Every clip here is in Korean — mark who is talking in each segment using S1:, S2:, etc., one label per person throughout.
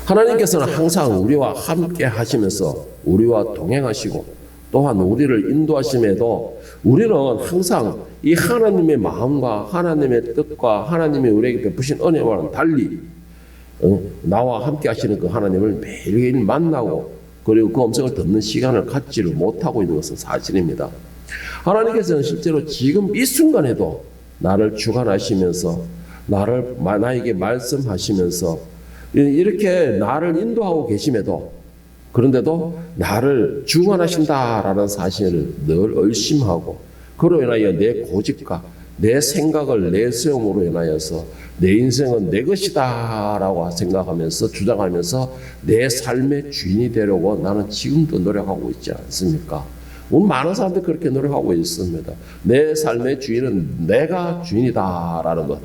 S1: 하나님께서는 항상 우리와 함께 하시면서 우리와 동행하시고 또한 우리를 인도하심에도 우리는 항상 이 하나님의 마음과 하나님의 뜻과 하나님이 우리에게 베푸신 은혜와는 달리 나와 함께 하시는 그 하나님을 매일매일 만나고 그리고 그 음성을 듣는 시간을 갖지를 못하고 있는 것은 사실입니다. 하나님께서는 실제로 지금 이 순간에도 나를 주관하시면서 나에게 말씀하시면서 이렇게 나를 인도하고 계심에도 그런데도 나를 주관하신다라는 사실을 늘 의심하고 그로 인하여 내 고집과 내 생각을 내세움으로 인하여서 내 인생은 내 것이다 라고 생각하면서 주장하면서 내 삶의 주인이 되려고 나는 지금도 노력하고 있지 않습니까? 오늘 많은 사람들이 그렇게 노력하고 있습니다. 내 삶의 주인은 내가 주인이다 라는 것,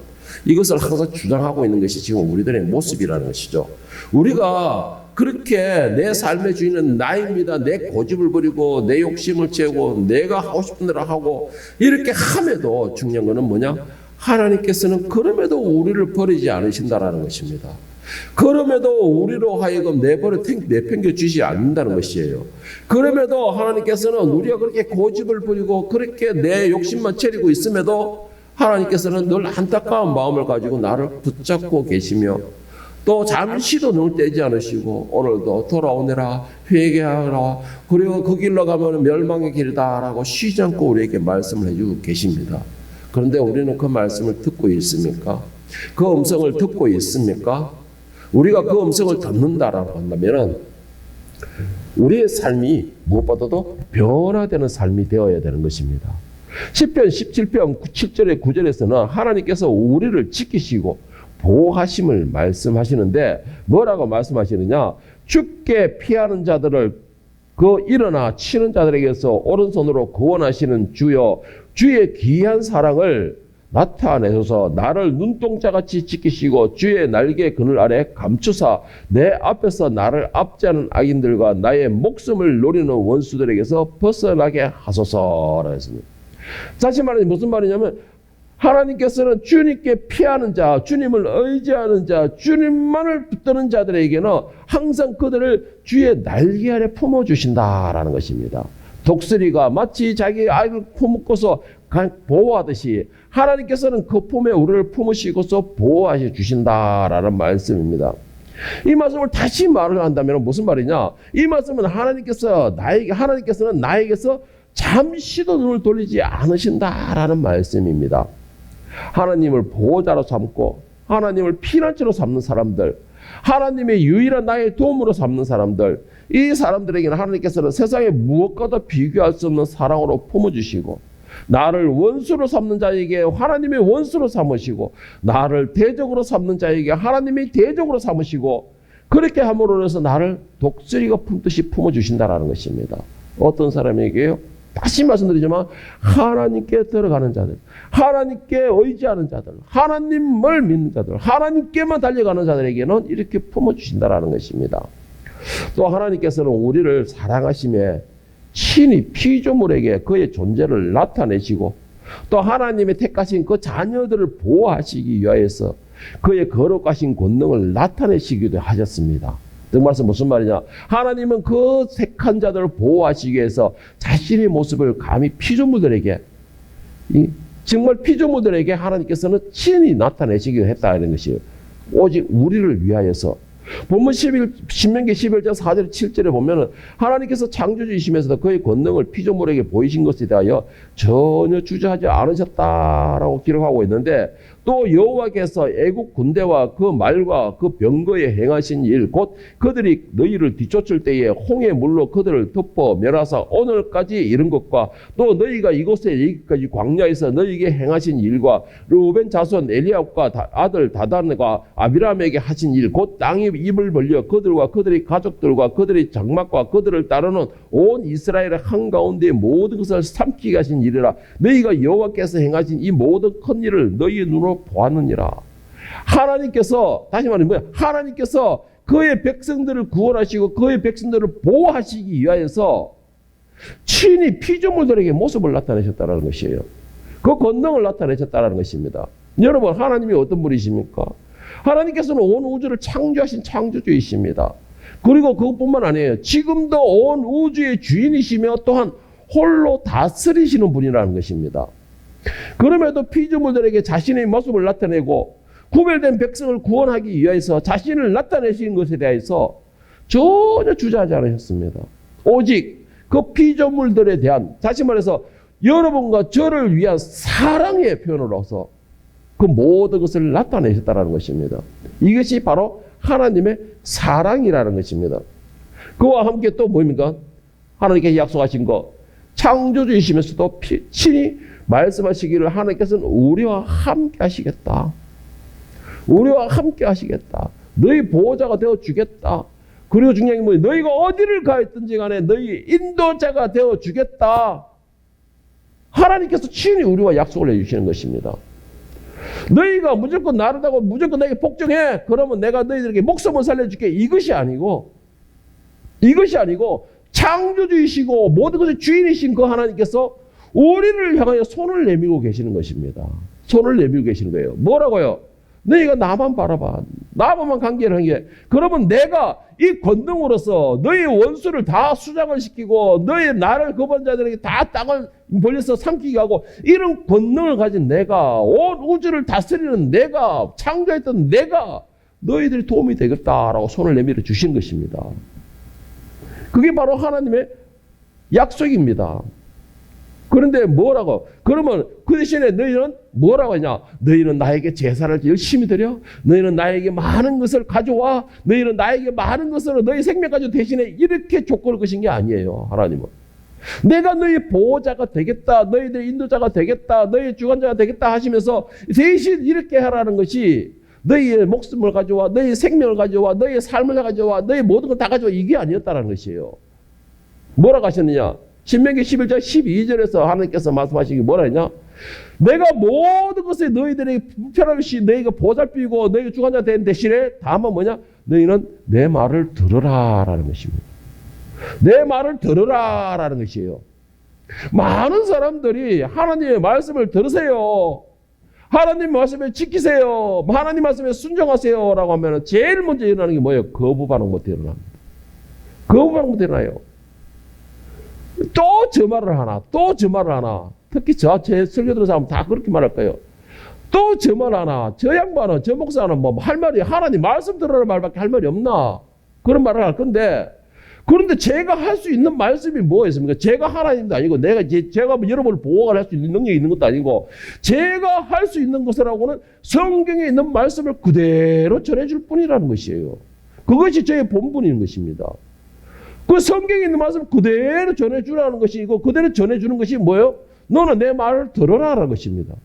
S1: 이것을 항상 주장하고 있는 것이 지금 우리들의 모습이라는 것이죠. 우리가 그렇게 내 삶의 주인은 나입니다. 내 고집을 부리고 내 욕심을 채우고 내가 하고 싶은 대로 하고 이렇게 함에도 중요한 것은 뭐냐? 하나님께서는 그럼에도 우리를 버리지 않으신다라는 것입니다. 그럼에도 우리로 하여금 내팽겨 주지 않는다는 것이에요. 그럼에도 하나님께서는 우리가 그렇게 고집을 부리고 그렇게 내 욕심만 채리고 있음에도 하나님께서는 늘 안타까운 마음을 가지고 나를 붙잡고 계시며 또 잠시도 눈을 떼지 않으시고 오늘도 돌아오너라 회개하라 그리고 그 길로 가면 멸망의 길이다라고 쉬지 않고 우리에게 말씀을 해주고 계십니다. 그런데 우리는 그 말씀을 듣고 있습니까? 그 음성을 듣고 있습니까? 우리가 그 음성을 듣는다라고 한다면 우리의 삶이 무엇보다도 변화되는 삶이 되어야 되는 것입니다. 시편 17편 7절의 9절에서는 하나님께서 우리를 지키시고 보호하심을 말씀하시는데 뭐라고 말씀하시느냐? 죽게 피하는 자들을 일어나 치는 자들에게서 오른손으로 구원하시는 주여, 주의 귀한 사랑을 나타내셔서 나를 눈동자같이 지키시고 주의 날개 그늘 아래 감추사 내 앞에서 나를 압제하는 악인들과 나의 목숨을 노리는 원수들에게서 벗어나게 하소서라 했습니다. 다시 말해 무슨 말이냐면 하나님께서는 주님께 피하는 자, 주님을 의지하는 자, 주님만을 붙드는 자들에게는 항상 그들을 주의 날개 아래 품어주신다라는 것입니다. 독수리가 마치 자기 아이를 품고서 보호하듯이 하나님께서는 그 품에 우리를 품으시고서 보호하셔 주신다라는 말씀입니다. 이 말씀을 다시 말을 한다면 무슨 말이냐? 이 말씀은 하나님께서는 나에게서 잠시도 눈을 돌리지 않으신다라는 말씀입니다. 하나님을 보호자로 삼고 하나님을 피난처로 삼는 사람들, 하나님의 유일한 나의 도움으로 삼는 사람들, 이 사람들에게는 하나님께서는 세상에 무엇과도 비교할 수 없는 사랑으로 품어주시고 나를 원수로 삼는 자에게 하나님의 원수로 삼으시고 나를 대적으로 삼는 자에게 하나님의 대적으로 삼으시고 그렇게 함으로 해서 나를 독수리가 품듯이 품어주신다라는 것입니다. 어떤 사람에게요? 다시 말씀드리지만 하나님께 들어가는 자들, 하나님께 의지하는 자들, 하나님을 믿는 자들, 하나님께만 달려가는 자들에게는 이렇게 품어주신다라는 것입니다. 또 하나님께서는 우리를 사랑하심에 친히 피조물에게 그의 존재를 나타내시고 또 하나님의 택하신 그 자녀들을 보호하시기 위하여서 그의 거룩하신 권능을 나타내시기도 하셨습니다. 그 말씀 무슨 말이냐? 하나님은 그 택한 자들을 보호하시기 위해서 자신의 모습을 감히 피조물들에게 정말 피조물들에게 하나님께서는 친히 나타내시기로 했다는 것이에요. 오직 우리를 위하여서. 본문 신명기 11장 4절 7절에 보면은 하나님께서 창조주이시면서도 그의 권능을 피조물에게 보이신 것에 대하여 전혀 주저하지 않으셨다라고 기록하고 있는데 또 여호와께서 애국 군대와 그 말과 그 병거에 행하신 일 곧 그들이 너희를 뒤쫓을 때에 홍해 물로 그들을 덮어 멸하사 오늘까지 이른 것과 또 너희가 이곳에 여기까지 광야에서 너희에게 행하신 일과 르우벤 자손 엘리압과 아들 다단과 아비람에게 하신 일 곧 땅이 입을 벌려 그들과 그들의 가족들과 그들의 장막과 그들을 따르는 온 이스라엘의 한가운데 모든 것을 삼키게 하신 일이라 너희가 여호와께서 행하신 이 모든 큰 일을 너희의 눈으로 보았느니라. 하나님께서 다시 말하면 뭐야? 하나님께서 그의 백성들을 구원하시고 그의 백성들을 보호하시기 위하여서 친히 피조물들에게 모습을 나타내셨다는 것이에요. 그 권능을 나타내셨다는 것입니다. 여러분 하나님이 어떤 분이십니까? 하나님께서는 온 우주를 창조하신 창조주이십니다. 그리고 그것뿐만 아니에요. 지금도 온 우주의 주인이시며 또한 홀로 다스리시는 분이라는 것입니다. 그럼에도 피조물들에게 자신의 모습을 나타내고 구별된 백성을 구원하기 위해서 자신을 나타내시는 것에 대해서 전혀 주저하지 않으셨습니다. 오직 그 피조물들에 대한, 다시 말해서 여러분과 저를 위한 사랑의 표현으로서 그 모든 것을 나타내셨다는 것입니다. 이것이 바로 하나님의 사랑이라는 것입니다. 그와 함께 또 뭡니까? 하나님께서 약속하신 것, 창조주이시면서도 친히 말씀하시기를 하나님께서는 우리와 함께 하시겠다. 우리와 함께 하시겠다. 너희 보호자가 되어주겠다. 그리고 중요한 게 뭐예요? 너희가 어디를 가있든지 간에 너희 인도자가 되어주겠다. 하나님께서 친히 우리와 약속을 해주시는 것입니다. 너희가 무조건 나르다고 무조건 내게 복종해. 그러면 내가 너희들에게 목숨을 살려줄게. 이것이 아니고 창조주이시고 모든 것의 주인이신 그 하나님께서 우리를 향하여 손을 내밀고 계시는 것입니다. 손을 내밀고 계시는 거예요. 뭐라고요? 너희가 나만 바라봐. 나만 관계를 한 게. 그러면 내가 이 권능으로서 너희 원수를 다 수장을 시키고 너희 나를 거부한 자들에게 다 땅을 벌려서 삼키게 하고 이런 권능을 가진 내가, 온 우주를 다스리는 내가, 창조했던 내가 너희들이 도움이 되겠다라고 손을 내밀어 주신 것입니다. 그게 바로 하나님의 약속입니다. 그런데 뭐라고? 그러면 그 대신에 너희는 뭐라고 하냐? 너희는 나에게 제사를 열심히 드려? 너희는 나에게 많은 것을 가져와? 너희는 나에게 많은 것으로 너희 생명까지 대신에 이렇게 조건을 거신 게 아니에요. 하나님은. 내가 너희 보호자가 되겠다. 너희들 인도자가 되겠다. 너희 주관자가 되겠다 하시면서 대신 이렇게 하라는 것이 너희의 목숨을 가져와, 너희 생명을 가져와, 너희의 삶을 가져와, 너희 모든 걸 다 가져와, 이게 아니었다는 것이에요. 뭐라고 하셨느냐? 신명기 11장 12절에서 하나님께서 말씀하시기 뭐라 했냐? 내가 모든 것을 너희들에게 불편함없이 너희가 보살피고 너희가 주관자 된 대신에 다만 뭐냐? 너희는 내 말을 들으라라는 것입니다. 내 말을 들으라라는 것이에요. 많은 사람들이 하나님의 말씀을 들으세요. 하나님 말씀을 지키세요. 하나님 말씀에 순종하세요. 라고 하면 제일 먼저 일어나는 게 뭐예요? 거부 반응부터 일어납니다. 거부 반응부터 일어나요. 또 저 말을 하나, 또 저 말을 하나. 특히 제 설교 들은 사람은 다 그렇게 말할 거예요. 또 저 말 하나, 저 양반은, 저 목사는 뭐 할 말이 하나님 말씀 들으라는 말밖에 할 말이 없나? 그런 말을 할 건데, 그런데 제가 할 수 있는 말씀이 뭐였습니까? 제가 하나님도 아니고, 제가 여러분을 보호할 수 있는 능력이 있는 것도 아니고, 제가 할 수 있는 것이라고는 성경에 있는 말씀을 그대로 전해줄 뿐이라는 것이에요. 그것이 저의 본분인 것입니다. 그 성경에 있는 말씀을 그대로 전해주라는 것이고, 그대로 전해주는 것이 뭐예요? 너는 내 말을 들어라라는 것입니다.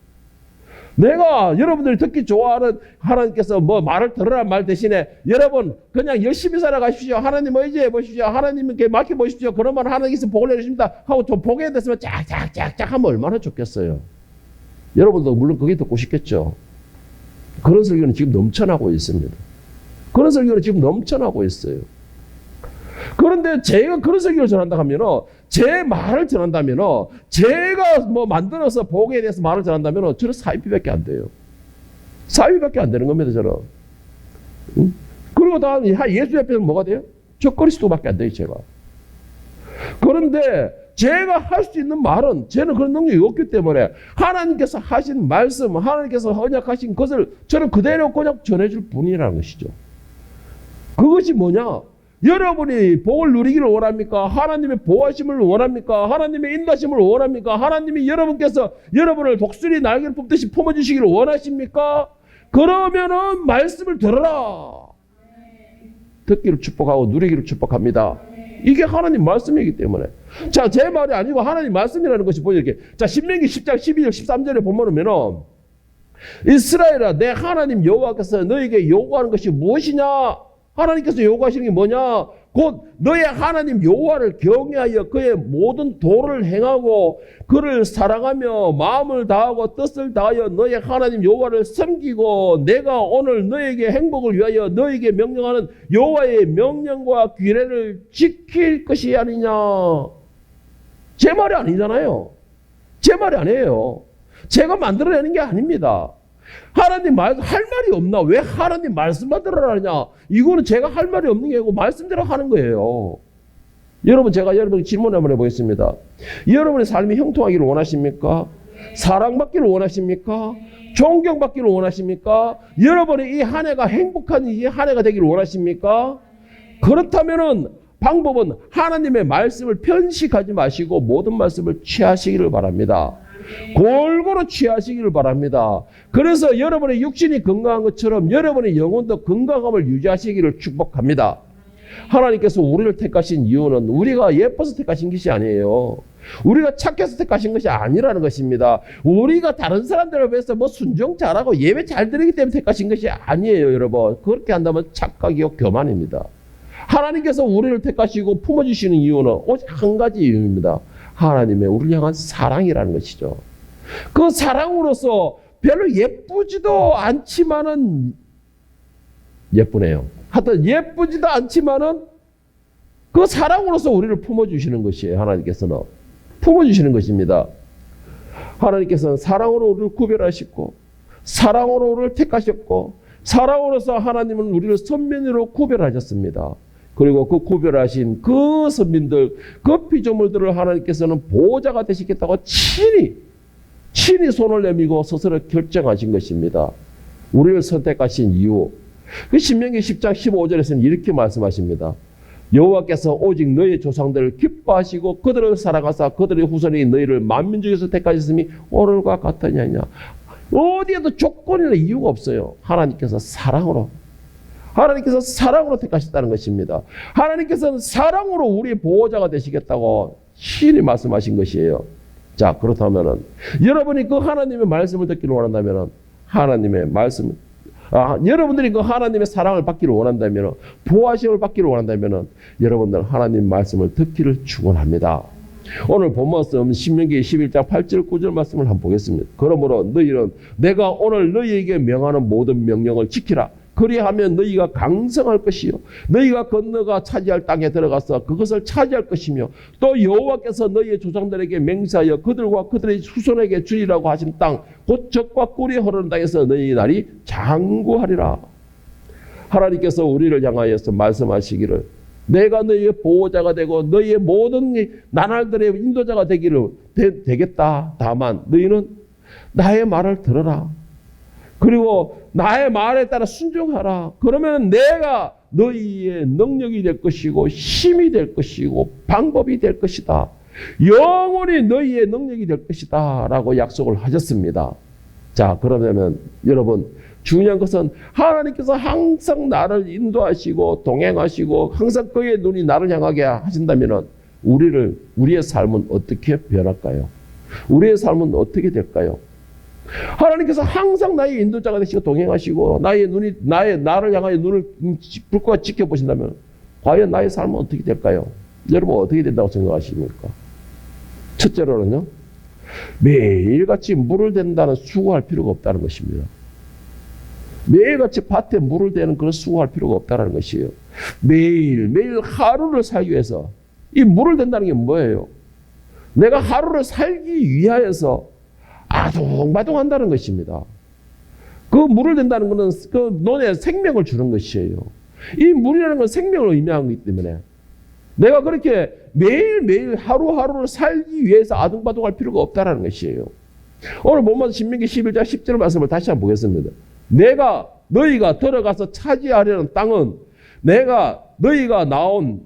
S1: 내가 여러분들이 듣기 좋아하는 하나님께서 뭐 말을 들으라는 말 대신에 여러분 그냥 열심히 살아가십시오. 하나님 의지해 보십시오. 하나님께 맡겨보십시오. 그러면 하나님께서 복을 내주십니다. 하고 좀 복에 됐으면 짝짝짝짝 하면 얼마나 좋겠어요. 여러분도 물론 그게 듣고 싶겠죠. 그런 설교는 지금 넘쳐나고 있습니다. 그런 설교는 지금 넘쳐나고 있어요. 그런데 제가 그런 설교를 전한다 하면은, 제 말을 전한다면은, 제가 뭐 만들어서 복에 대해서 말을 전한다면은, 저는 사이비밖에 안 돼요. 사이비밖에 안 되는 겁니다, 저는. 응? 그리고 다음, 예수 앞에서는 뭐가 돼요? 저 그리스도밖에 안 돼요, 제가. 그런데 제가 할 수 있는 말은, 저는 그런 능력이 없기 때문에, 하나님께서 하신 말씀, 하나님께서 언약하신 것을 저는 그대로 그냥 전해줄 뿐이라는 것이죠. 그것이 뭐냐? 여러분이 복을 누리기를 원합니까? 하나님의 보호하심을 원합니까? 하나님의 인도하심을 원합니까? 하나님이 여러분께서 여러분을 독수리 날개를 뽑듯이 품어주시기를 원하십니까? 그러면은 말씀을 들어라. 듣기를 축복하고 누리기를 축복합니다. 이게 하나님 말씀이기 때문에. 자, 제 말이 아니고 하나님 말씀이라는 것이 보여 이렇게. 자, 신명기 10장 12절 13절에 보면은 이스라엘아, 내 하나님 여호와께서 너에게 요구하는 것이 무엇이냐? 하나님께서 요구하시는 게 뭐냐? 곧 너의 하나님 여호와를 경외하여 그의 모든 도를 행하고 그를 사랑하며 마음을 다하고 뜻을 다하여 너의 하나님 여호와를 섬기고 내가 오늘 너에게 행복을 위하여 너에게 명령하는 여호와의 명령과 규례를 지킬 것이 아니냐? 제 말이 아니잖아요. 제 말이 아니에요. 제가 만들어내는 게 아닙니다. 하나님 할 말이 없나? 왜 하나님 말씀만 들으라냐? 이거는 제가 할 말이 없는 게 아니고 말씀대로 하는 거예요. 여러분, 제가 여러분께 질문 한번 해보겠습니다. 여러분의 삶이 형통하기를 원하십니까? 사랑받기를 원하십니까? 존경받기를 원하십니까? 여러분의 이 한 해가 행복한 이 한 해가 되기를 원하십니까? 그렇다면은 방법은 하나님의 말씀을 편식하지 마시고 모든 말씀을 취하시기를 바랍니다. 골고루 취하시기를 바랍니다. 그래서 여러분의 육신이 건강한 것처럼 여러분의 영혼도 건강함을 유지하시기를 축복합니다. 하나님께서 우리를 택하신 이유는 우리가 예뻐서 택하신 것이 아니에요. 우리가 착해서 택하신 것이 아니라는 것입니다. 우리가 다른 사람들에 비해서 뭐 순종 잘하고 예배 잘 드리기 때문에 택하신 것이 아니에요, 여러분. 그렇게 한다면 착각이요, 교만입니다. 하나님께서 우리를 택하시고 품어주시는 이유는 오직 한 가지 이유입니다. 하나님의 우리를 향한 사랑이라는 것이죠. 그 사랑으로서 별로 예쁘지도 않지만은 예쁘네요. 하여튼 예쁘지도 않지만은 그 사랑으로서 우리를 품어주시는 것이에요. 하나님께서는 품어주시는 것입니다. 하나님께서는 사랑으로 우리를 구별하셨고 사랑으로 우리를 택하셨고 사랑으로서 하나님은 우리를 선민으로 구별하셨습니다. 그리고 그 구별하신 그 선민들, 그 피조물들을 하나님께서는 보호자가 되시겠다고 친히 손을 내밀고 스스로 결정하신 것입니다. 우리를 선택하신 이유. 그 신명기 10장 15절에서는 이렇게 말씀하십니다. 여호와께서 오직 너희 조상들을 기뻐하시고 그들을 사랑하사 그들의 후손이 너희를 만민 중에서 택하셨음이 오늘과 같으냐냐. 어디에도 조건이나 이유가 없어요. 하나님께서 사랑으로 택하셨다는 것입니다. 하나님께서는 사랑으로 우리의 보호자가 되시겠다고 친히 말씀하신 것이에요. 자, 그렇다면은 여러분이 그 하나님의 말씀을 듣기를 원한다면은 하나님의 말씀, 여러분들이 그 하나님의 사랑을 받기를 원한다면은 보호하심을 받기를 원한다면은 여러분들 하나님 말씀을 듣기를 축원합니다. 오늘 본 말씀 신명기 11장 8절 9절 말씀을 한번 보겠습니다. 그러므로 너희는 내가 오늘 너희에게 명하는 모든 명령을 지키라. 그리하면 너희가 강성할 것이요 너희가 건너가 차지할 땅에 들어가서 그것을 차지할 것이며 또 여호와께서 너희의 조상들에게 맹세하여 그들과 그들의 후손에게 주리라고 하신 땅 곧 젖과 꿀이 흐르는 땅에서 너희 날이 장구하리라. 하나님께서 우리를 향하여서 말씀하시기를 내가 너희의 보호자가 되고 너희의 모든 나날들의 인도자가 되겠다. 다만 너희는 나의 말을 들어라. 그리고 나의 말에 따라 순종하라. 그러면 내가 너희의 능력이 될 것이고 힘이 될 것이고 방법이 될 것이다. 영원히 너희의 능력이 될 것이다 라고 약속을 하셨습니다. 자, 그러면 여러분 중요한 것은 하나님께서 항상 나를 인도하시고 동행하시고 항상 그의 눈이 나를 향하게 하신다면 우리의 삶은 어떻게 변할까요? 우리의 삶은 어떻게 될까요? 하나님께서 항상 나의 인도자가 되시고 동행하시고 나를 향하여 눈을 불과 지켜보신다면 과연 나의 삶은 어떻게 될까요? 여러분 어떻게 된다고 생각하십니까? 첫째로는요, 매일같이 물을 댄다는 수고할 필요가 없다는 것입니다. 매일같이 밭에 물을 대는 그런 수고할 필요가 없다는 것이에요. 매일 하루를 살기 위해서 이 물을 댄다는 게 뭐예요? 내가 하루를 살기 위하여서 아둥바둥 한다는 것입니다. 그 물을 댄다는 것은 그 논에 생명을 주는 것이에요. 이 물이라는 건 생명을 의미하는 것이기 때문에 내가 그렇게 매일매일 하루하루를 살기 위해서 아둥바둥할 필요가 없다는 것이에요. 오늘 본문 신명기 11장 10절 말씀을 다시 한번 보겠습니다. 너희가 들어가서 차지하려는 땅은 너희가 나온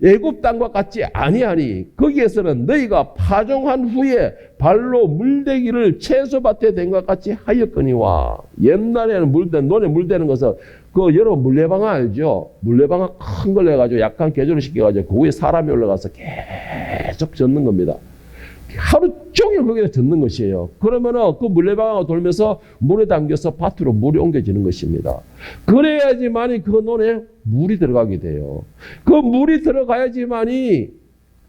S1: 애굽 땅과 같지 아니하니 거기에서는 너희가 파종한 후에 발로 물대기를 채소밭에 댄 것 같이 하였거니와. 옛날에는 논에 물대는 것은 여러분 물레방아 알죠? 물레방아 큰 걸 해가지고 약간 개조를 시켜가지고 그 위에 사람이 올라가서 계속 젓는 겁니다. 하루 종일 거기다 젓는 것이에요. 그러면은 그 물레방아가 돌면서 물에 담겨서 밭으로 물이 옮겨지는 것입니다. 그래야지만이 그 논에 물이 들어가게 돼요. 그 물이 들어가야지만이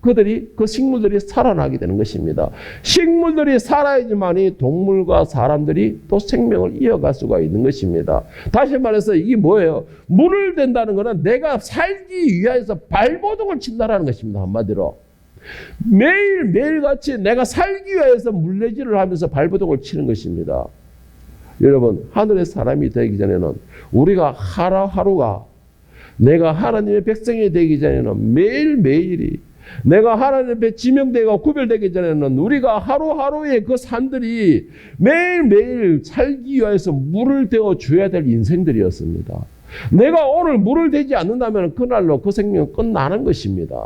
S1: 그 식물들이 살아나게 되는 것입니다. 식물들이 살아야지만이 동물과 사람들이 또 생명을 이어갈 수가 있는 것입니다. 다시 말해서 이게 뭐예요? 물을 댄다는 것은 내가 살기 위해서 발버둥을 친다라는 것입니다. 한마디로. 매일같이 내가 살기 위해서 물레질을 하면서 발버둥을 치는 것입니다. 여러분, 하늘의 사람이 되기 전에는 우리가 하루하루가 내가 하나님의 백성이 되기 전에는 매일매일이 내가 하나님 앞에 지명되고 구별되기 전에는 우리가 하루하루의 그 산들이 매일매일 살기 위해서 물을 대어 줘야 될 인생들이었습니다. 내가 오늘 물을 대지 않는다면 그날로 그 생명은 끝나는 것입니다.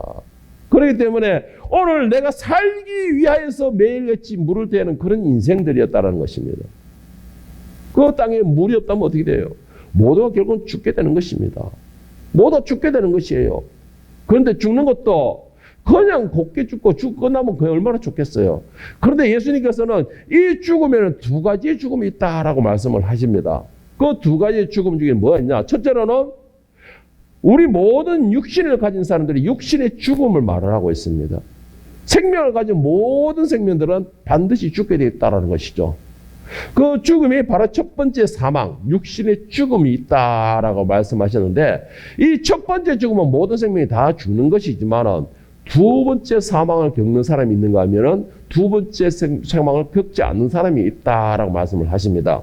S1: 그렇기 때문에 오늘 내가 살기 위하여서 매일같이 물을 대는 그런 인생들이었다는 것입니다. 그 땅에 물이 없다면 어떻게 돼요? 모두가 결국은 죽게 되는 것입니다. 모두 죽게 되는 것이에요. 그런데 죽는 것도 그냥 곱게 죽고 끝나면 그 얼마나 좋겠어요. 그런데 예수님께서는 이 죽음에는 두 가지의 죽음이 있다라고 말씀을 하십니다. 그 두 가지의 죽음 중에 뭐였냐? 첫째로는 우리 모든 육신을 가진 사람들이 육신의 죽음을 말을 하고 있습니다. 생명을 가진 모든 생명들은 반드시 죽게 되어 있다는 것이죠. 그 죽음이 바로 첫 번째 사망, 육신의 죽음이 있다라고 말씀하셨는데 이 첫 번째 죽음은 모든 생명이 다 죽는 것이지만 두 번째 사망을 겪는 사람이 있는가 하면은 두 번째 사망을 겪지 않는 사람이 있다라고 말씀을 하십니다.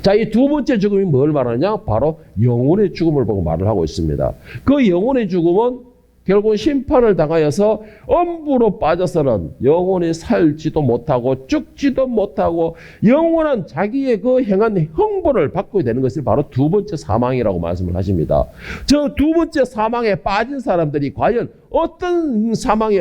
S1: 자, 이 두 번째 죽음이 뭘 말하냐? 바로 영혼의 죽음을 보고 말을 하고 있습니다. 그 영혼의 죽음은 결국은 심판을 당하여서 엄부로 빠져서는 영혼이 살지도 못하고 죽지도 못하고 영원한 자기의 그 행한 형벌을 받게 되는 것이 바로 두 번째 사망이라고 말씀을 하십니다. 저 두 번째 사망에 빠진 사람들이 과연 어떤 사망에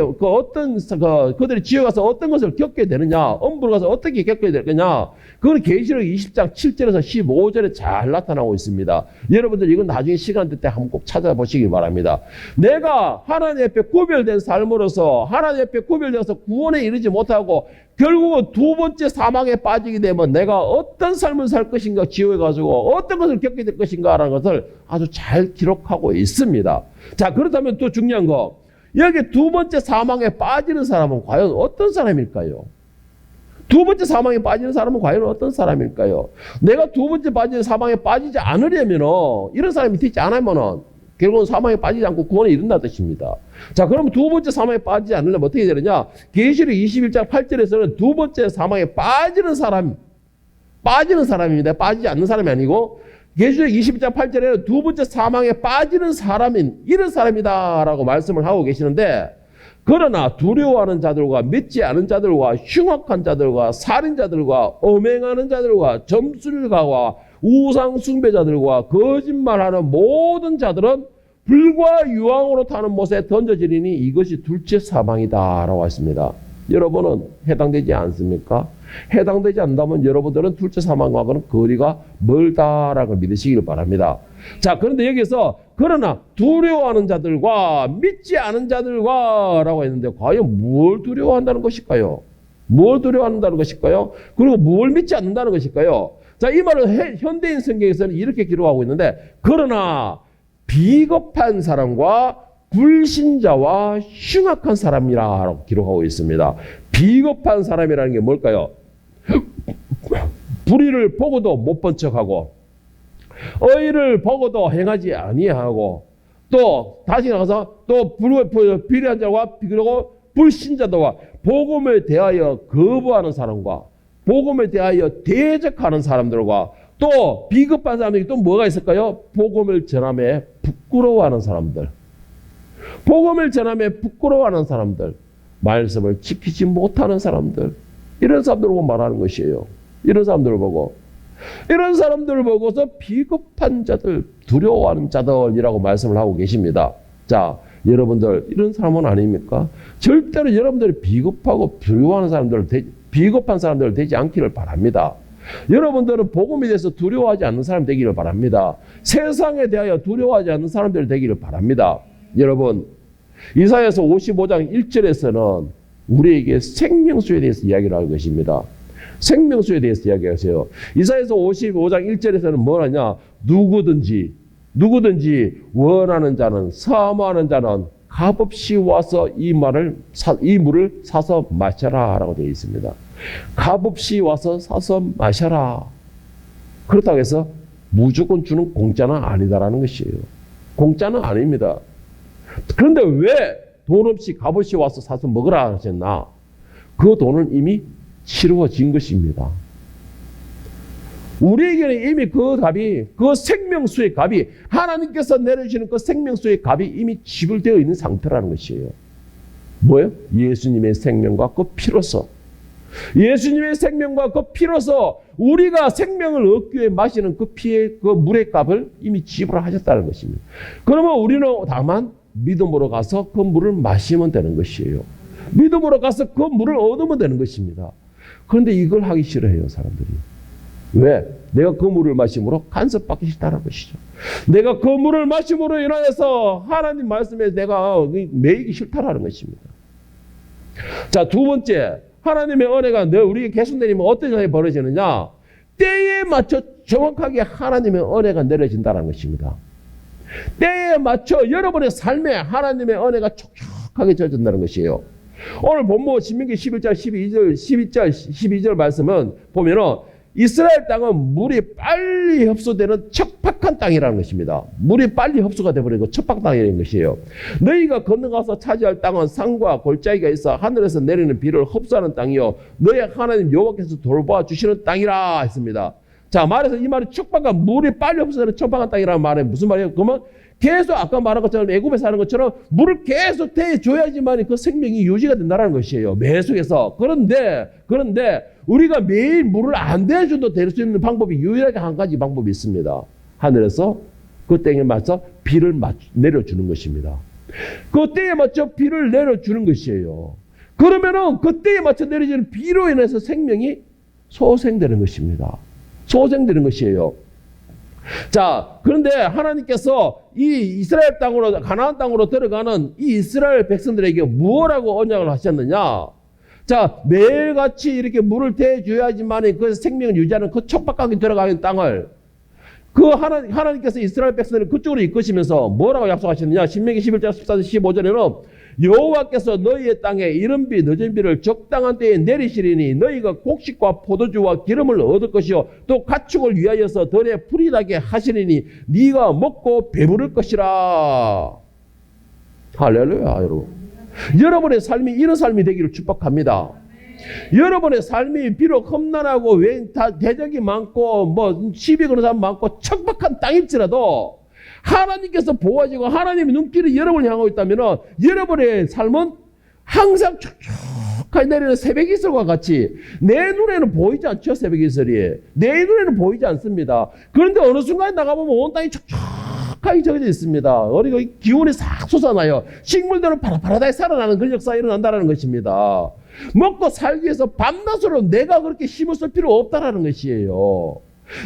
S1: 그들이 지어 가서 어떤 것을 겪게 되느냐, 엄부로 가서 어떻게 겪게 되느냐, 그건 계시록 20장 7절에서 15절에 잘 나타나고 있습니다. 여러분들 이건 나중에 시간 될 때 한번 꼭 찾아보시기 바랍니다. 내가 하나님 앞에 구별된 삶으로서 하나님 앞에 구별되어서 구원에 이르지 못하고 결국은 두 번째 사망에 빠지게 되면 내가 어떤 삶을 살 것인가 지어가지고 어떤 것을 겪게 될 것인가라는 것을 아주 잘 기록하고 있습니다. 자, 그렇다면 또 중요한 거, 여기 두 번째 사망에 빠지는 사람은 과연 어떤 사람일까요? 두 번째 사망에 빠지는 사람은 과연 어떤 사람일까요? 내가 두 번째 사망에 빠지지 않으려면 이런 사람이 되지 않으면 결국은 사망에 빠지지 않고 구원에 이른다는 뜻입니다. 자, 그럼 두 번째 사망에 빠지지 않으려면 어떻게 되느냐? 계시록 21장 8절에서는 두 번째 사망에 빠지는 사람입니다. 빠지지 않는 사람이 아니고 계시록 21장 8절에는 두 번째 사망에 빠지는 사람인 이런 사람이다라고 말씀을 하고 계시는데, 그러나 두려워하는 자들과 믿지 않은 자들과 흉악한 자들과 살인자들과 엄행하는 자들과 점술가와 우상 숭배자들과 거짓말하는 모든 자들은 불과 유황으로 타는 못에 던져지리니 이것이 둘째 사망이다라고 했습니다. 여러분은 해당되지 않습니까? 해당되지 않는다면 여러분들은 둘째 사망과는 거리가 멀다라고 믿으시길 바랍니다. 자, 그런데 여기서 그러나 두려워하는 자들과 믿지 않은 자들과 라고 했는데 과연 뭘 두려워한다는 것일까요? 뭘 두려워한다는 것일까요? 그리고 뭘 믿지 않는다는 것일까요? 자, 이 말을 현대인 성경에서는 이렇게 기록하고 있는데, 그러나 비겁한 사람과 불신자와 흉악한 사람이라고 기록하고 있습니다. 비겁한 사람이라는 게 뭘까요? 불의를 보고도 못 본 척하고 의를 보고도 행하지 아니하고 또 다시 나가서 또 비리한 자와 그리고 불신자들과 복음에 대하여 거부하는 사람과 복음에 대하여 대적하는 사람들과 또 비겁한 사람들이 또 뭐가 있을까요? 복음을 전함에 부끄러워하는 사람들, 복음을 전함에 부끄러워하는 사람들, 말씀을 지키지 못하는 사람들, 이런 사람들을 보고 말하는 것이에요. 이런 사람들을 보고서 비겁한 자들, 두려워하는 자들이라고 말씀을 하고 계십니다. 자, 여러분들 이런 사람은 아닙니까? 절대로 여러분들이 비겁하고 두려워하는 비겁한 사람들 되지 않기를 바랍니다. 여러분들은 복음에 대해서 두려워하지 않는 사람 되기를 바랍니다. 세상에 대하여 두려워하지 않는 사람들 되기를 바랍니다. 여러분, 이사야서 55장 1절에서는 우리에게 생명수에 대해서 이야기를 할 것입니다. 생명수에 대해서 이야기하세요. 이사야서 55장 1절에서는 뭐라냐? 누구든지 원하는 자는, 사모하는 자는 값없이 와서 이 물을 사서 마셔라 라고 되어 있습니다. 값없이 와서 사서 마셔라. 그렇다고 해서 무조건 주는 공짜는 아니다라는 것이에요. 공짜는 아닙니다. 그런데 왜 돈 없이 값없이 와서 사서 먹으라 하셨나? 그 돈은 이미 치루어진 것입니다. 우리에게는 이미 그 값이, 그 생명수의 값이, 하나님께서 내려주시는 그 생명수의 값이 이미 지불되어 있는 상태라는 것이에요. 뭐예요? 예수님의 생명과 그 피로서. 예수님의 생명과 그 피로서 우리가 생명을 얻기 위해 마시는 그 피의, 그 물의 값을 이미 지불하셨다는 것입니다. 그러면 우리는 다만 믿음으로 가서 그 물을 마시면 되는 것이에요. 믿음으로 가서 그 물을 얻으면 되는 것입니다. 그런데 이걸 하기 싫어해요, 사람들이. 왜? 내가 그 물을 마심으로 간섭받기 싫다는 것이죠. 내가 그 물을 마심으로 인하여서 하나님 말씀에 내가 매이기 싫다는 것입니다. 자, 두 번째, 하나님의 은혜가 우리에게 계속 내리면 어떤 일이 벌어지느냐? 때에 맞춰 정확하게 하나님의 은혜가 내려진다는 것입니다. 때에 맞춰 여러분의 삶에 하나님의 은혜가 촉촉하게 젖어진다는 것이에요. 오늘 본문 신명기 11장 12절 말씀은 보면은 이스라엘 땅은 물이 빨리 흡수되는 척박한 땅이라는 것입니다. 물이 빨리 흡수가 되어버리고 척박한 땅이라는 것이에요. 너희가 건너가서 차지할 땅은 산과 골짜기가 있어 하늘에서 내리는 비를 흡수하는 땅이요 너희 하나님 여호와께서 돌보아 주시는 땅이라 했습니다. 자, 말해서 이 말이 척박한 물이 빨리 흡수되는 척박한 땅이라는 말은 무슨 말이에요? 그러면 계속 아까 말한 것처럼 애굽에 사는 것처럼 물을 계속 대줘야지만 그 생명이 유지가 된다는 것이에요. 매 속에서. 그런데 우리가 매일 물을 안 대줘도 될 수 있는 방법이 유일하게 한 가지 방법이 있습니다. 하늘에서 그 때에 맞춰 비를 내려주는 것입니다. 그 때에 맞춰 비를 내려주는 것이에요. 그러면은 그 때에 맞춰 내려지는 비로 인해서 생명이 소생되는 것입니다. 소생되는 것이에요. 자, 그런데 하나님께서 이 이스라엘 땅으로, 가나안 땅으로 들어가는 이 이스라엘 백성들에게 무엇라고 언약을 하셨느냐? 자, 매일같이 이렇게 물을 대줘야지만 그 생명을 유지하는 그 척박하게 들어가는 땅을 하나님께서 이스라엘 백성들을 그쪽으로 이끄시면서 뭐라고 약속하셨느냐? 신명기 11장 14절 15절에는 여호와께서 너희의 땅에 이른비 늦은비를 적당한 때에 내리시리니 너희가 곡식과 포도주와 기름을 얻을 것이요 또 가축을 위하여서 덜에 풀이 나게 하시리니 네가 먹고 배부를 것이라. 할렐루야. 여러분, 여러분의 삶이 이런 삶이 되기를 축복합니다. 여러분의 삶이 비록 험난하고 대적이 많고 뭐 시비 거는 사람 많고 척박한 땅일지라도 하나님께서 보호하시고 하나님의 눈길이 여러분을 향하고 있다면 여러분의 삶은 항상 촉촉하게 내리는 새벽이슬과 같이 내 눈에는 보이지 않죠. 새벽이슬이 내 눈에는 보이지 않습니다. 그런데 어느 순간에 나가보면 온 땅이 촉촉하게 적어져 있습니다. 그리고 기운이 싹 솟아나요. 식물들은 파라파라하게 살아나는 그런 역사가 일어난다는 것입니다. 먹고 살기 위해서 밤낮으로 내가 그렇게 힘을 쓸 필요 없다라는 것이에요.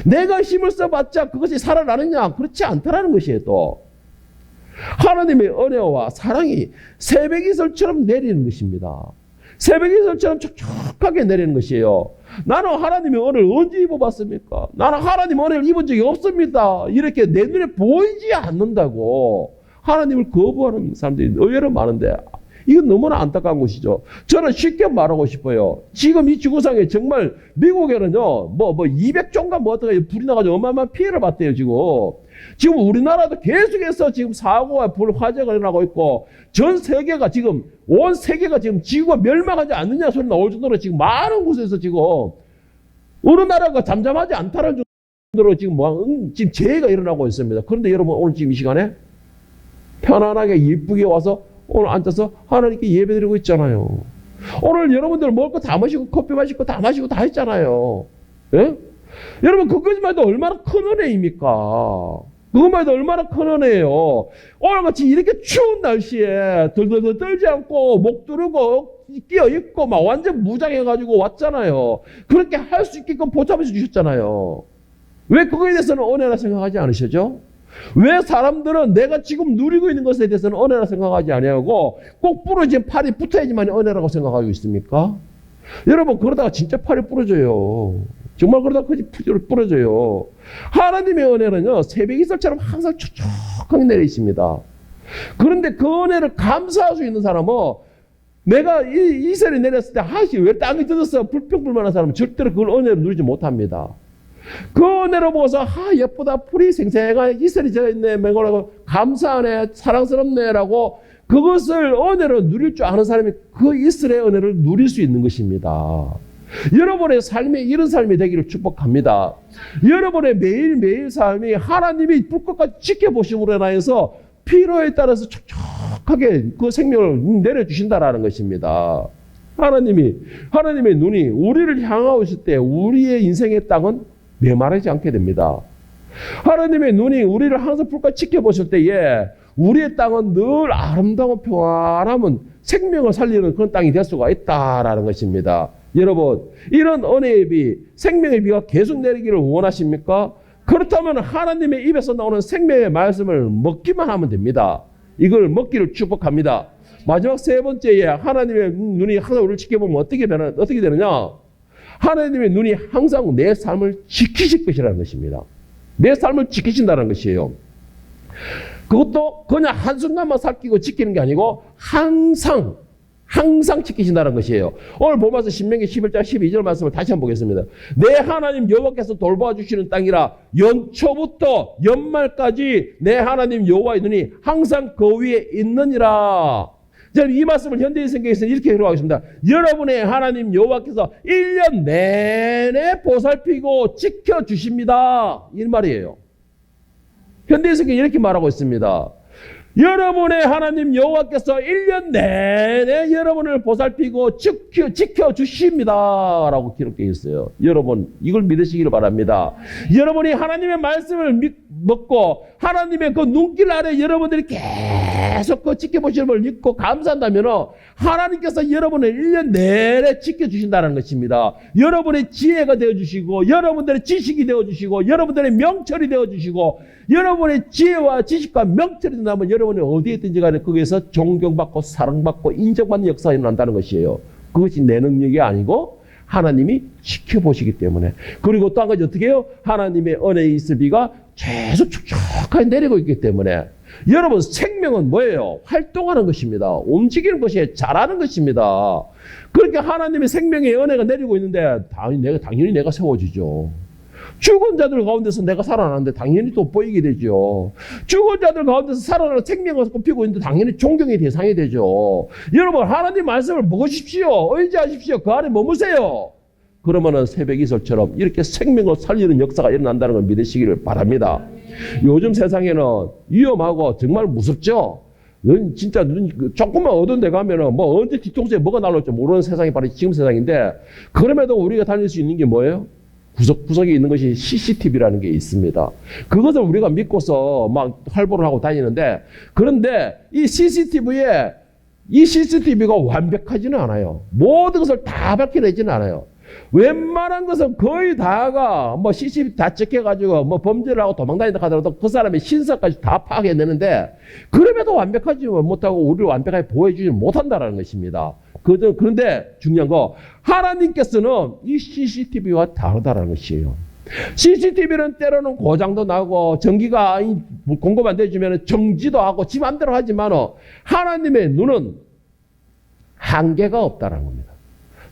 S1: 내가 힘을 써봤자 그것이 살아나느냐? 그렇지 않다라는 것이에요. 또 하나님의 은혜와 사랑이 새벽이슬처럼 내리는 것입니다. 새벽이슬처럼 촉촉하게 내리는 것이에요. 나는 하나님의 은혜를 언제 입어봤습니까? 나는 하나님의 은혜를 입은 적이 없습니다. 이렇게 내 눈에 보이지 않는다고 하나님을 거부하는 사람들이 의외로 많은데 이건 너무나 안타까운 것이죠. 저는 쉽게 말하고 싶어요. 지금 이 지구상에 정말 미국에는요, 200종가 어떻게 불이 나가지고 어마어마한 피해를 봤대요, 지금. 지금 우리나라도 계속해서 지금 사고와 화재가 일어나고 있고, 온 세계가 지금 지구가 멸망하지 않느냐 소리 나올 정도로 지금 많은 곳에서 지금, 어느 나라가 잠잠하지 않다는 정도로 지금 지금 재해가 일어나고 있습니다. 그런데 여러분, 오늘 지금 이 시간에 편안하게 예쁘게 와서 오늘 앉아서 하나님께 예배드리고 있잖아요. 오늘 여러분들 먹을 거 다 마시고 커피 마시고 다 마시고 다 했잖아요. 예? 여러분 그것만 해도 얼마나 큰 은혜입니까? 그것만 해도 얼마나 큰 은혜예요. 오늘같이 이렇게 추운 날씨에 덜덜덜 떨지 않고 목 두르고 끼어 입고 막 완전 무장해가지고 왔잖아요. 그렇게 할 수 있게끔 보답해 주셨잖아요. 왜 그거에 대해서는 은혜라 생각하지 않으시죠? 왜 사람들은 내가 지금 누리고 있는 것에 대해서는 은혜라 생각하지 아니하고 꼭 부러진 팔이 붙어야지만 은혜라고 생각하고 있습니까? 여러분 그러다가 진짜 팔이 부러져요. 정말 그러다가 부러져요. 하나님의 은혜는요 새벽이슬처럼 항상 촉촉하게 내리십니다. 그런데 그 은혜를 감사할 수 있는 사람은 내가 이슬이 내렸을 때 왜 땅이 젖었어 불평불만한 사람은 절대로 그걸 은혜를 누리지 못합니다. 그 은혜로 보고서 예쁘다 풀이 생생하게 이슬이 져있네 맹고라고 감사하네 사랑스럽네라고 그것을 은혜로 누릴 줄 아는 사람이 그 이슬의 은혜를 누릴 수 있는 것입니다. 여러분의 삶이 이런 삶이 되기를 축복합니다. 여러분의 매일매일 삶이 하나님이 불꽃같이 지켜보심으로 인하여서 필요에 따라서 촉촉하게 그 생명을 내려주신다라는 것입니다. 하나님의 눈이 우리를 향하고 있을 때 우리의 인생의 땅은 메마르지 않게 됩니다. 하나님의 눈이 우리를 항상 불같이 지켜보실 때에 우리의 땅은 늘 아름다운 평안함은 생명을 살리는 그런 땅이 될 수가 있다라는 것입니다. 여러분, 이런 은혜의 비, 생명의 비가 계속 내리기를 원하십니까? 그렇다면 하나님의 입에서 나오는 생명의 말씀을 먹기만 하면 됩니다. 이걸 먹기를 축복합니다. 마지막 세 번째에 하나님의 눈이 항상 우리를 지켜보면 어떻게 되느냐? 하나님의 눈이 항상 내 삶을 지키실 것이라는 것입니다. 내 삶을 지키신다는 것이에요. 그것도 그냥 한순간만 살피고 지키는 게 아니고 항상 지키신다는 것이에요. 오늘 보면서 신명기 11장 12절 말씀을 다시 한번 보겠습니다. 내 하나님 여호와께서 돌봐주시는 땅이라 연초부터 연말까지 내 하나님 여호와의 눈이 항상 그 위에 있느니라. 저는 이 말씀을 현대인 성경에서 이렇게 기록하겠습니다. 여러분의 하나님 여호와께서 1년 내내 보살피고 지켜주십니다. 이 말이에요. 현대인 성경이 이렇게 말하고 있습니다. 여러분의 하나님 여호와께서 1년 내내 여러분을 보살피고 지켜주십니다. 라고 기록되어 있어요. 여러분, 이걸 믿으시기를 바랍니다. 여러분이 하나님의 말씀을 먹고 하나님의 그 눈길 아래 여러분들이 계속 그 지켜보시는 걸 믿고 감사한다면 하나님께서 여러분을 1년 내내 지켜주신다는 것입니다. 여러분의 지혜가 되어주시고 여러분들의 지식이 되어주시고 여러분들의 명철이 되어주시고 여러분의 지혜와 지식과 명철이 된다면 여러분이 어디에 있든지 간에 거기에서 존경받고 사랑받고 인정받는 역사가 일어난다는 것이에요. 그것이 내 능력이 아니고 하나님이 지켜보시기 때문에. 그리고 또 한 가지 어떻게 해요? 하나님의 은혜의 이슬비가 계속 촉촉하게 내리고 있기 때문에. 여러분, 생명은 뭐예요? 활동하는 것입니다. 움직이는 것이 잘하는 것입니다. 그렇게 하나님의 생명의 은혜가 내리고 있는데 당연히 내가 세워지죠. 죽은 자들 가운데서 내가 살아나는데 당연히 돋보이게 되죠. 죽은 자들 가운데서 살아나는 생명을 꽃피고 있는데 당연히 존경의 대상이 되죠. 여러분, 하나님 말씀을 먹으십시오. 의지하십시오. 그 안에 머무세요. 그러면은 새벽 이슬처럼 이렇게 생명을 살리는 역사가 일어난다는 걸 믿으시기를 바랍니다. 요즘 세상에는 위험하고 정말 무섭죠. 진짜 조금만 어두운 데 가면은 뭐 언제 뒤통수에 뭐가 날아올지 모르는 세상이 바로 지금 세상인데, 그럼에도 우리가 다닐 수 있는 게 뭐예요? 구석구석에 있는 것이 CCTV라는 게 있습니다. 그것을 우리가 믿고서 막 활보를 하고 다니는데, 그런데 이 CCTV가 완벽하지는 않아요. 모든 것을 다 밝혀내지는 않아요. 웬만한 것은 거의 다가 뭐 CCTV 다 찍혀가지고 뭐 범죄를 하고 도망다닌다 하더라도 그 사람의 신상까지 다 파악해내는데, 그럼에도 완벽하지 못하고 우리를 완벽하게 보여주지 못한다는 것입니다. 그런데 중요한 거, 하나님께서는 이 CCTV와 다르다는 것이에요. CCTV는 때로는 고장도 나고 전기가 공급 안 돼주면 정지도 하고 지 맘대로 하지만 하나님의 눈은 한계가 없다는 겁니다.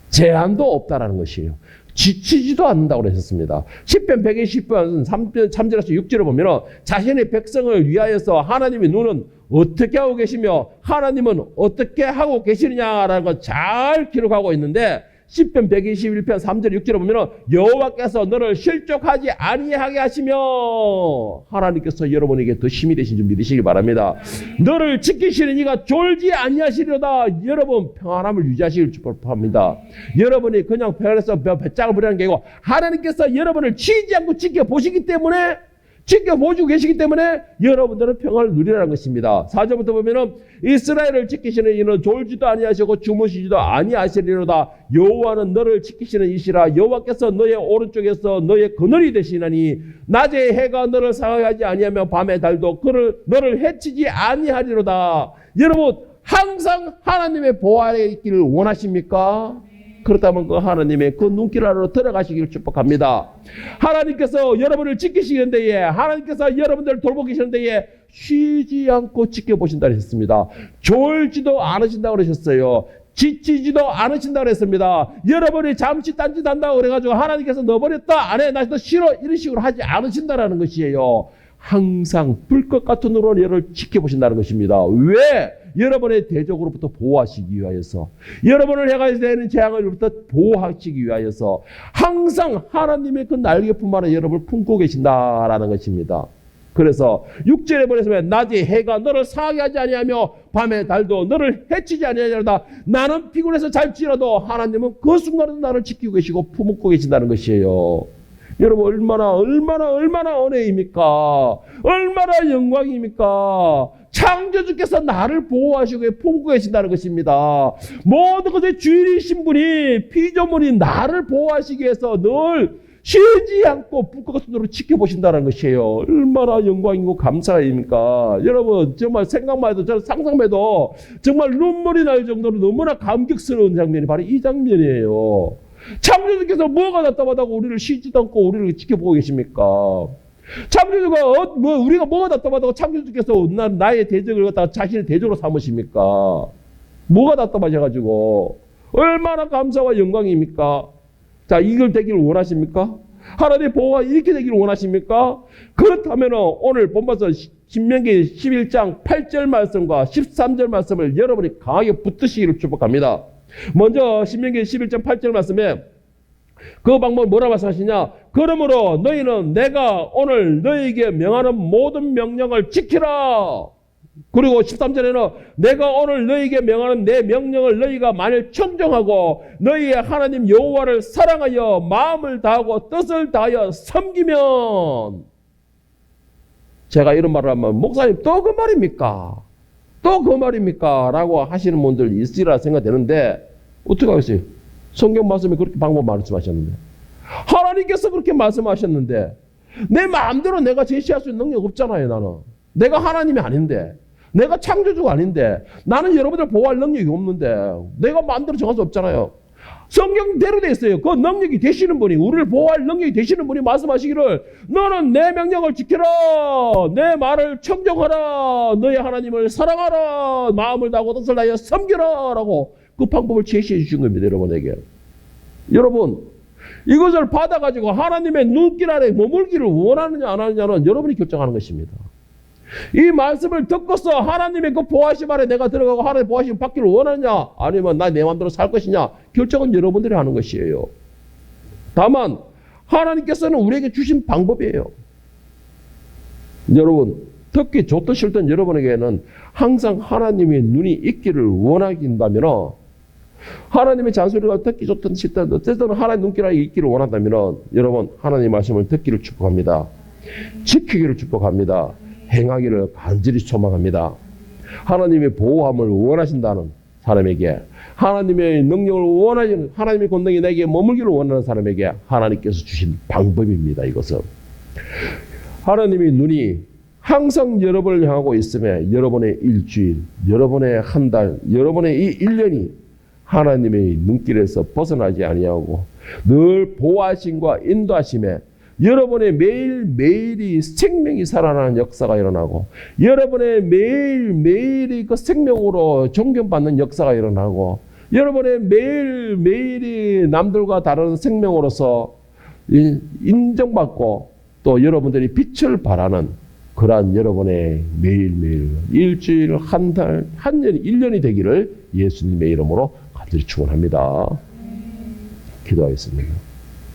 S1: 제한도 없다라는 것이에요. 지치지도 않는다고 그랬었습니다. 시편 120편 3절에서 6절을 보면 자신의 백성을 위하여서 하나님의 눈은 어떻게 하고 계시며 하나님은 어떻게 하고 계시느냐라는 걸 잘 기록하고 있는데, 시편 121편 3절 6절에 보면 여호와께서 너를 실족하지 아니하게 하시며, 하나님께서 여러분에게 더 힘이 되신 줄 믿으시기 바랍니다. 너를 지키시는 이가 졸지 아니하시려다. 여러분, 평안함을 유지하시길 축복합니다. 여러분이 그냥 별에서 배짱을 부리는 게 아니고 하나님께서 여러분을 치지 않고 지켜보시기 때문에, 지켜보시고 계시기 때문에 여러분들은 평안을 누리라는 것입니다. 4절부터 보면은 이스라엘을 지키시는 이는 졸지도 아니하시고 주무시지도 아니하시리로다. 여호와는 너를 지키시는 이시라. 여호와께서 너의 오른쪽에서 너의 그늘이 되시나니 낮에 해가 너를 상하지 아니하며 밤에 달도 너를 해치지 아니하리로다. 여러분, 항상 하나님의 보호 아래 있기를 원하십니까? 그렇다면 그 하나님의 그 눈길 아래로 들어가시기를 축복합니다. 하나님께서 여러분을 지키시는 데에, 하나님께서 여러분들을 돌보시는 데에 쉬지 않고 지켜보신다 그랬습니다. 졸지도 않으신다고 그러셨어요. 지치지도 않으신다고 그랬습니다. 여러분이 잠시 딴짓한다고 그래가지고 하나님께서 너버렸다, 안 해, 나 너 싫어, 이런 식으로 하지 않으신다라는 것이에요. 항상 불꽃 같은 눈으로 여러분을 지켜보신다는 것입니다. 왜? 여러분의 대적으로부터 보호하시기 위하여서, 여러분을 향해서 되는 재앙으로부터 보호하시기 위하여서 항상 하나님의 그 날개 품 안에 여러분을 품고 계신다라는 것입니다. 그래서 6절에 보내서면 낮에 해가 너를 상하게 하지 아니하며 밤에 달도 너를 해치지 아니하리로다. 나는 피곤해서 잘지라도 하나님은 그 순간에도 나를 지키고 계시고 품고 계신다는 것이에요. 여러분 얼마나 은혜입니까? 얼마나 영광입니까? 창조주께서 나를 보호하시고 품고 계신다는 것입니다. 모든 것의 주인이신 분이 피조물인 나를 보호하시기 위해서 늘 쉬지 않고 불꽃으로 지켜보신다는 것이에요. 얼마나 영광이고 감사입니까? 여러분 정말 생각만 해도, 저는 상상만 해도 정말 눈물이 날 정도로 너무나 감격스러운 장면이 바로 이 장면이에요. 창조주께서 뭐가 답답하다고 우리를 쉬지도 않고 우리를 지켜보고 계십니까? 창조주가 우리가 뭐가 답답하다고 창조주께서 나의 대적을 갖다가 자신의 대적으로 삼으십니까? 뭐가 답답하셔가지고 얼마나 감사와 영광입니까? 자, 이걸 되기를 원하십니까? 하나님의 보호가 이렇게 되기를 원하십니까? 그렇다면 오늘 본문에서 신명기 11장 8절 말씀과 13절 말씀을 여러분이 강하게 붙드시기를 축복합니다. 먼저 신명기 11장 8절 말씀에 그 방법은 뭐라 말씀하시냐? 그러므로 너희는 내가 오늘 너희에게 명하는 모든 명령을 지키라. 그리고 13절에는 내가 오늘 너희에게 명하는 내 명령을 너희가 만일 청정하고 너희의 하나님 여호와를 사랑하여 마음을 다하고 뜻을 다하여 섬기면, 제가 이런 말을 하면 목사님 또 그 말입니까? 또 그 말입니까? 라고 하시는 분들 있으리라 생각되는데 어떻게 하겠어요? 성경 말씀에 그렇게 방법 말씀하셨는데, 하나님께서 그렇게 말씀하셨는데 내 마음대로 내가 제시할 수 있는 능력 없잖아요. 나는 내가 하나님이 아닌데, 내가 창조주가 아닌데, 나는 여러분들 보호할 능력이 없는데 내가 마음대로 정할 수 없잖아요. 성경대로 돼 있어요. 그 능력이 되시는 분이, 우리를 보호할 능력이 되시는 분이 말씀하시기를 너는 내 명령을 지켜라, 내 말을 청정하라, 너의 하나님을 사랑하라, 마음을 다하고 뜻을 다하여 섬기라 라고 그 방법을 제시해 주신 겁니다. 여러분에게. 여러분 이것을 받아가지고 하나님의 눈길 아래 머물기를 원하느냐 안 하느냐는 여러분이 결정하는 것입니다. 이 말씀을 듣고서 하나님의 그 보호하심 아래 내가 들어가고 하나님의 보호하심 받기를 원하느냐 아니면 나 내 마음대로 살 것이냐, 결정은 여러분들이 하는 것이에요. 다만 하나님께서는 우리에게 주신 방법이에요. 여러분 듣기 좋든 싫든 여러분에게는 항상 하나님의 눈이 있기를 원하긴다면, 하나님의 잔소리가 듣기 좋든 싫든 어쨌든 하나님 눈길 아래 있기를 원한다면 여러분 하나님의 말씀을 듣기를 축복합니다. 지키기를 축복합니다. 행하기를 간절히 소망합니다. 하나님의 보호함을 원하신다는 사람에게, 하나님의 능력을 원하시는, 하나님의 권능이 내게 머물기를 원하는 사람에게 하나님께서 주신 방법입니다. 이것은 하나님의 눈이 항상 여러분을 향하고 있음에 여러분의 일주일, 여러분의 한 달, 여러분의 이 1년이 하나님의 눈길에서 벗어나지 아니하고 늘 보호하심과 인도하심에 여러분의 매일매일이 생명이 살아나는 역사가 일어나고, 여러분의 매일매일이 그 생명으로 존경받는 역사가 일어나고, 여러분의 매일매일이 남들과 다른 생명으로서 인정받고 또 여러분들이 빛을 발하는 그러한 여러분의 매일매일, 일주일, 한 달, 한 년, 1년이 되기를 예수님의 이름으로 간절히 축원합니다. 기도하겠습니다.